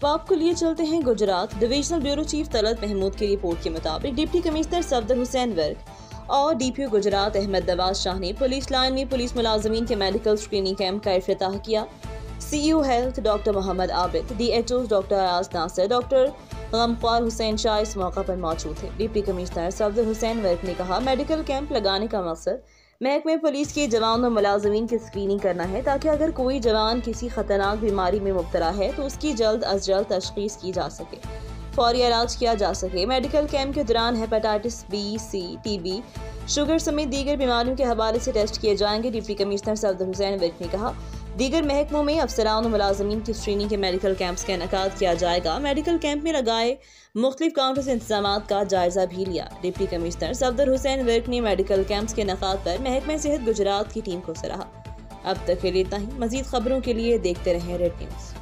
अब आपको लिए चलते हैं Gujrat. Divisional bureau chief Talat Mahmood की रिपोर्ट के मुताबिक डिप्टी कमिश्नर सफदर हुसैन वर्क और डीपीओ गुजरात अहमद नवाज शाह ने पुलिस लाइन में पुलिस मुलाजमीन के मेडिकल स्क्रीनिंग कैंप का इफ्तिताह किया। CEO health doctor Mohammad Abid, DHO doctor Ayaz Nasir, doctor Ghamkhwar Hussain Shah इस मौका पर मौजूद थे। डिप्टी कमिश्नर सफदर हुसैन वर्क ने कहा, मेडिकल कैंप लगाने का मकसद महकमे पुलिस के जवान और मुलाजमीन की स्क्रीनिंग करना है, ताकि अगर कोई जवान किसी खतरनाक बीमारी में मुब्तला है तो उसकी जल्द अज जल्द तशखीस की जा सके, फौरी इलाज किया जा सके। मेडिकल कैंप के दौरान हेपेटाइटिस बी, सी, टीबी, शुगर समेत दीगर बीमारियों के हवाले से टेस्ट किए जाएंगे। डिप्टी कमिश्नर सफदर हुसैन वर्क ने कहा, दीगर महकमों में अफसरान और मुलाजमीन की स्क्रीनिंग के मेडिकल कैंप्स का इनेकाद किया जाएगा। मेडिकल कैंप में लगाए मुख्तलिफ काउंटर्स इंतजाम का जायजा भी लिया। डिप्टी कमिश्नर सफदर हुसैन वर्क ने मेडिकल कैंप्स के इनेकाद पर महकमे सेहत गुजरात की टीम को सराहा। अब तक के लिए इतना ही। मजीद खबरों के लिए देखते रहें रेड न्यूज़।